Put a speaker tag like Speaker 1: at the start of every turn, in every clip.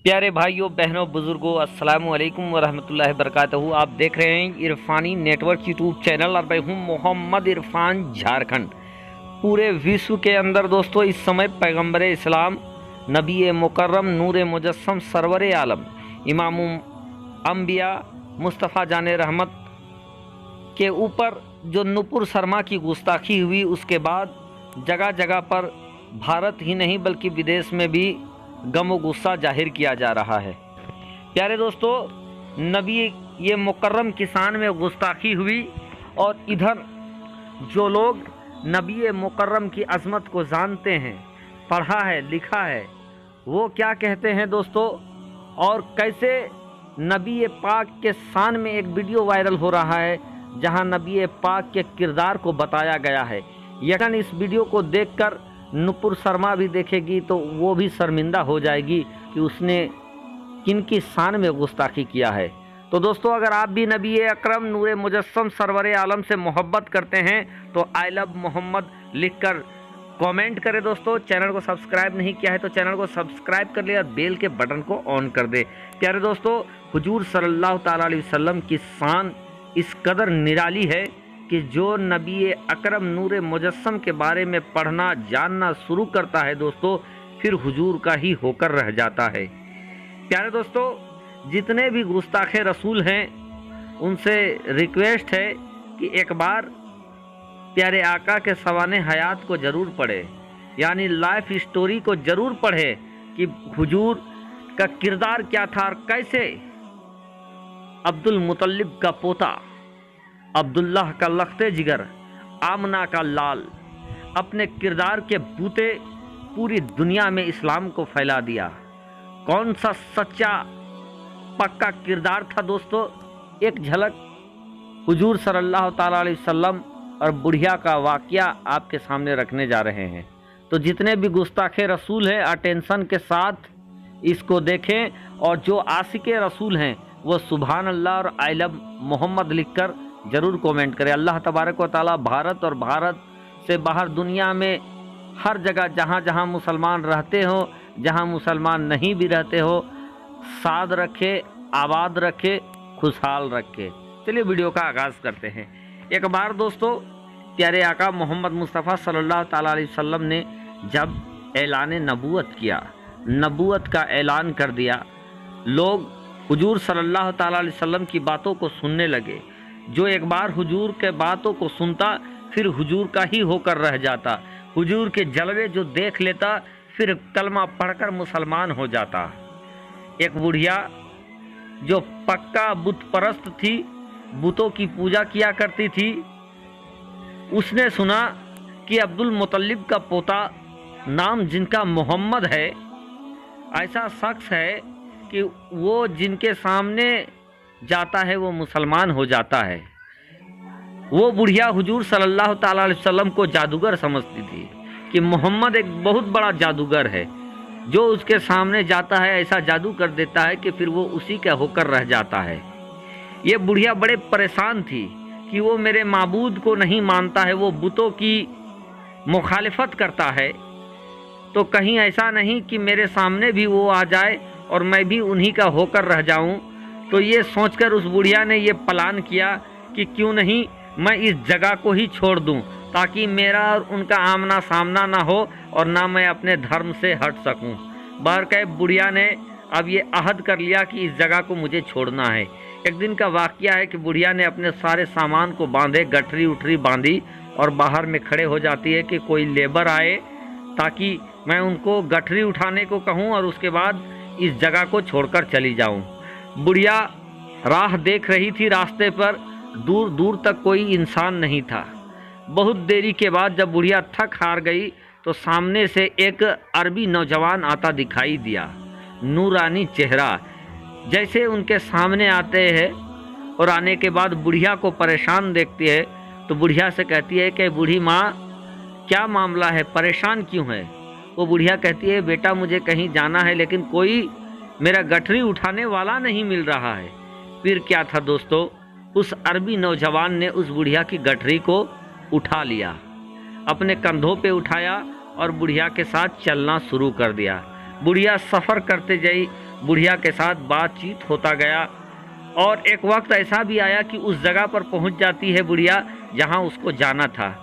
Speaker 1: प्यारे भाइयों बहनों बुजुर्गों अस्सलाम वालेकुम वरहमतुल्लाहि वबरकातुहू। आप देख रहे हैं इरफानी नेटवर्क यूट्यूब चैनल और मैं हूं मोहम्मद इरफान झारखंड। पूरे विश्व के अंदर दोस्तों इस समय पैगंबर इस्लाम नबी मुकर्रम नूर मुजस्सम सरवर आलम इमाम अंबिया मुस्तफ़ा जान रहमत के ऊपर जो नुपुर शर्मा की गुस्ताखी हुई, उसके बाद जगह जगह पर भारत ही नहीं बल्कि विदेश में भी गम व गुस्सा जाहिर किया जा रहा है। प्यारे दोस्तों, नबी ये मुकर्रम किसान में गुस्ताखी हुई और इधर जो लोग नबी मुकर्रम की अज़मत को जानते हैं, पढ़ा है लिखा है, वो क्या कहते हैं दोस्तों, और कैसे नबी पाक के शान में एक वीडियो वायरल हो रहा है जहां नबी पाक के किरदार को बताया गया है। यकीनन इस वीडियो को देखकर नुपुर शर्मा भी देखेगी तो वो भी शर्मिंदा हो जाएगी कि उसने किनकी शान में गुस्ताखी किया है। तो दोस्तों, अगर आप भी नबी अकरम नूर मुजस्सम सरवर आलम से मोहब्बत करते हैं तो आई लव मोहम्मद लिखकर कमेंट करें। दोस्तों, चैनल को सब्सक्राइब नहीं किया है तो चैनल को सब्सक्राइब कर ले और बेल के बटन को ऑन कर दे। प्यारे दोस्तों, हुजूर सल्लल्लाहु ताला अलैहि वसल्लम की शान इस कदर निराली है कि जो नबी अकरम नूर मुजस्सम के बारे में पढ़ना जानना शुरू करता है दोस्तों, फिर हुजूर का ही होकर रह जाता है। प्यारे दोस्तों, जितने भी गुस्ताखे रसूल हैं उनसे रिक्वेस्ट है कि एक बार प्यारे आका के सवाने हयात को ज़रूर पढ़े, यानी लाइफ स्टोरी को ज़रूर पढ़े कि हुजूर का किरदार क्या था और कैसे अब्दुल मुतल्लिब का पोता, अब्दुल्लाह का लख्ते जिगर, आमना का लाल, अपने किरदार के बूते पूरी दुनिया में इस्लाम को फैला दिया। कौन सा सच्चा पक्का किरदार था दोस्तों, एक झलक हुजूर सल्लल्लाहु ताला अलैहि वसल्लम और बुढ़िया का वाक़या आपके सामने रखने जा रहे हैं। तो जितने भी गुस्ताखे रसूल हैं अटेंशन के साथ इसको देखें और जो आशिके रसूल हैं वो सुभान अल्लाह और आई लव मोहम्मद लिखकर ज़रूर कमेंट करें। अल्लाह तबारक व तआला भारत और भारत से बाहर दुनिया में हर जगह जहाँ जहाँ मुसलमान रहते हो, जहाँ मुसलमान नहीं भी रहते हो, साद रखे, आबाद रखे, खुशहाल रखे। चलिए वीडियो का आगाज़ करते हैं। एक बार दोस्तों प्यारे आका मोहम्मद मुस्तफ़ा सल्लल्लाहु ताला अलैहि वसल्लम ने जब ऐलान नबूवत किया, नबूवत का ऐलान कर दिया, लोग हुजूर सल्लल्लाहु ताला अलैहि वसल्लम की बातों को सुनने लगे। जो एक बार हुजूर के बातों को सुनता फिर हुजूर का ही होकर रह जाता, हुजूर के जलवे जो देख लेता फिर कलमा पढ़कर मुसलमान हो जाता। एक बुढ़िया जो पक्का बुत परस्त थी, बुतों की पूजा किया करती थी, उसने सुना कि अब्दुल मुतल्लिब का पोता, नाम जिनका मोहम्मद है, ऐसा शख्स है कि वो जिनके सामने जाता है वो मुसलमान हो जाता है। वो बुढ़िया हुजूर सल्लल्लाहु ताला अलैहि वसल्लम को जादूगर समझती थी कि मोहम्मद एक बहुत बड़ा जादूगर है, जो उसके सामने जाता है ऐसा जादू कर देता है कि फिर वो उसी का होकर रह जाता है। ये बुढ़िया बड़े परेशान थी कि वो मेरे माबूद को नहीं मानता है, वो बुतों की मुखालिफत करता है, तो कहीं ऐसा नहीं कि मेरे सामने भी वो आ जाए और मैं भी उन्हीं का होकर रह जाऊं। तो ये सोचकर उस बुढ़िया ने ये प्लान किया कि क्यों नहीं मैं इस जगह को ही छोड़ दूं, ताकि मेरा और उनका आमना सामना ना हो और ना मैं अपने धर्म से हट सकूं। बहरकैफ बुढ़िया ने अब ये अहद कर लिया कि इस जगह को मुझे छोड़ना है। एक दिन का वाक़या है कि बुढ़िया ने अपने सारे सामान को बांधे, गठरी उठरी बांधी और बाहर में खड़े हो जाती है कि कोई लेबर आए ताकि मैं उनको गठरी उठाने को कहूँ और उसके बाद इस जगह को छोड़कर चली जाऊँ। बुढ़िया राह देख रही थी, रास्ते पर दूर दूर तक कोई इंसान नहीं था। बहुत देरी के बाद जब बुढ़िया थक हार गई तो सामने से एक अरबी नौजवान आता दिखाई दिया, नूरानी चेहरा। जैसे उनके सामने आते हैं और आने के बाद बुढ़िया को परेशान देखती है तो बुढ़िया से कहती है कि बूढ़ी माँ क्या मामला है, परेशान क्यों है? वो बुढ़िया कहती है, बेटा मुझे कहीं जाना है लेकिन कोई मेरा गठरी उठाने वाला नहीं मिल रहा है। फिर क्या था दोस्तों, उस अरबी नौजवान ने उस बुढ़िया की गठरी को उठा लिया, अपने कंधों पे उठाया और बुढ़िया के साथ चलना शुरू कर दिया। बुढ़िया सफ़र करते गई, बुढ़िया के साथ बातचीत होता गया और एक वक्त ऐसा भी आया कि उस जगह पर पहुंच जाती है बुढ़िया जहां उसको जाना था।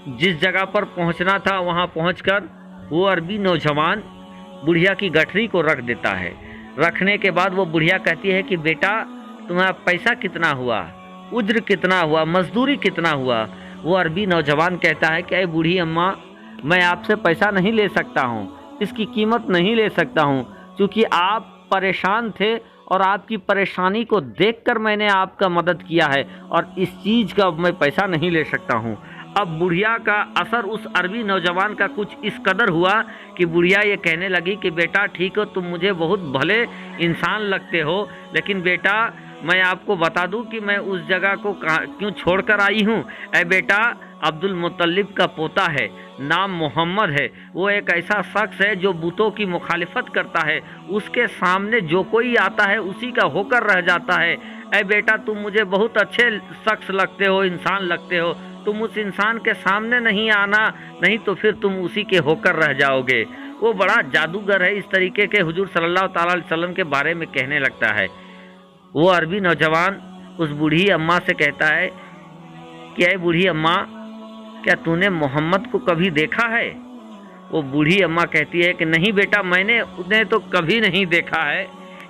Speaker 1: जिस जगह पर पहुंचना था वहां पहुंचकर वो अरबी नौजवान बुढ़िया की गठरी को रख देता है। रखने के बाद वो बुढ़िया कहती है कि बेटा तुम्हारा पैसा कितना हुआ, उज्र कितना हुआ, मजदूरी कितना हुआ। वो अरबी नौजवान कहता है कि अरे बूढ़ी अम्मा, मैं आपसे पैसा नहीं ले सकता हूँ, इसकी कीमत नहीं ले सकता हूँ, क्योंकि आप परेशान थे और आपकी परेशानी को देखकर मैंने आपका मदद किया है और इस चीज़ का मैं पैसा नहीं ले सकता हूँ। अब बुढ़िया का असर उस अरबी नौजवान का कुछ इस कदर हुआ कि बुढ़िया ये कहने लगी कि बेटा ठीक हो, तुम मुझे बहुत भले इंसान लगते हो, लेकिन बेटा मैं आपको बता दूं कि मैं उस जगह को क्यों छोड़कर आई हूँ। ऐ बेटा, अब्दुल मुत्तलिब का पोता है, नाम मोहम्मद है। वो एक ऐसा शख्स है जो बुतों की मुखालिफत करता है, उसके सामने जो कोई आता है उसी का होकर रह जाता है। ऐ बेटा, तुम मुझे बहुत अच्छे शख्स लगते हो, इंसान लगते हो, तुम उस इंसान के सामने नहीं आना, नहीं तो फिर तुम उसी के होकर रह जाओगे। वो बड़ा जादूगर है, इस तरीके के हुजूर सल्लल्लाहु अलैहि वसल्लम के बारे में कहने लगता है। वो अरबी नौजवान उस बूढ़ी अम्मा से कहता है कि अरे बूढ़ी अम्मा, क्या तूने मोहम्मद को कभी देखा है? वो बूढ़ी अम्मा कहती है कि नहीं बेटा, मैंने उन्हें तो कभी नहीं देखा है।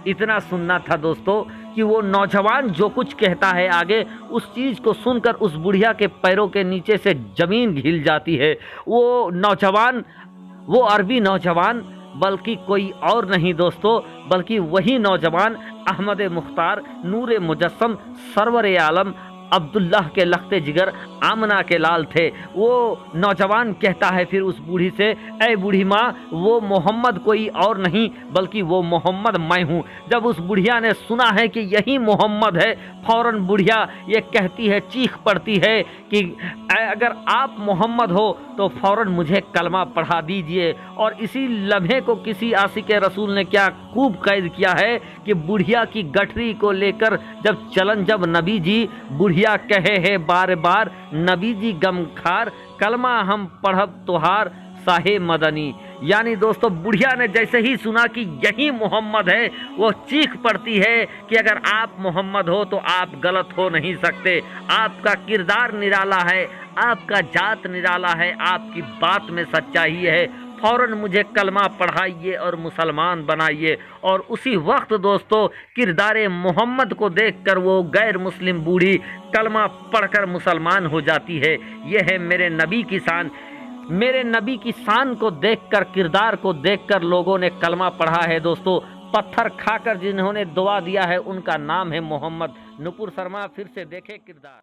Speaker 1: इतना सुनना था दोस्तों कि वो नौजवान जो कुछ कहता है आगे, उस चीज़ को सुनकर उस बुढ़िया के पैरों के नीचे से ज़मीन हिल जाती है। वो नौजवान, वो अरबी नौजवान बल्कि कोई और नहीं दोस्तों, बल्कि वही नौजवान अहमद मुख्तार नूर मुजस्सम सरवर आलम अब्दुल्लाह के लख्ते जिगर आमना के लाल थे। वो नौजवान कहता है फिर उस बूढ़ी से, ऐ बूढ़ी माँ, वो मोहम्मद कोई और नहीं बल्कि वो मोहम्मद मैं हूँ। जब उस बुढ़िया ने सुना है कि यही मोहम्मद है, फौरन बुढ़िया ये कहती है, चीख पड़ती है कि अगर आप मोहम्मद हो तो फौरन मुझे कलमा पढ़ा दीजिए। और इसी लम्हे को किसी आशिक रसूल ने क्या खूब कैद किया है कि बुढ़िया की गठरी को लेकर जब नबी जी बुढ़िया कहे है बार बार, नबी जी गमखार कलमा हम पढ़ब तोहार साहे मदनी। यानी दोस्तों, बुढ़िया ने जैसे ही सुना कि यही मोहम्मद है, वो चीख पड़ती है कि अगर आप मोहम्मद हो तो आप गलत हो नहीं सकते, आपका किरदार निराला है, आपका जात निराला है, आपकी बात में सच्चाई है, फौरन मुझे कलमा पढ़ाइए और मुसलमान बनाइए। और उसी वक्त दोस्तों, किरदार मोहम्मद को देखकर वो गैर मुस्लिम बूढ़ी कलमा पढ़कर मुसलमान हो जाती है। यह है मेरे नबी की शान। मेरे नबी की शान को देखकर, किरदार को देखकर लोगों ने कलमा पढ़ा है दोस्तों। पत्थर खाकर जिन्होंने दुआ दिया है उनका नाम है मोहम्मद। नुपुर शर्मा फिर से देखे किरदार।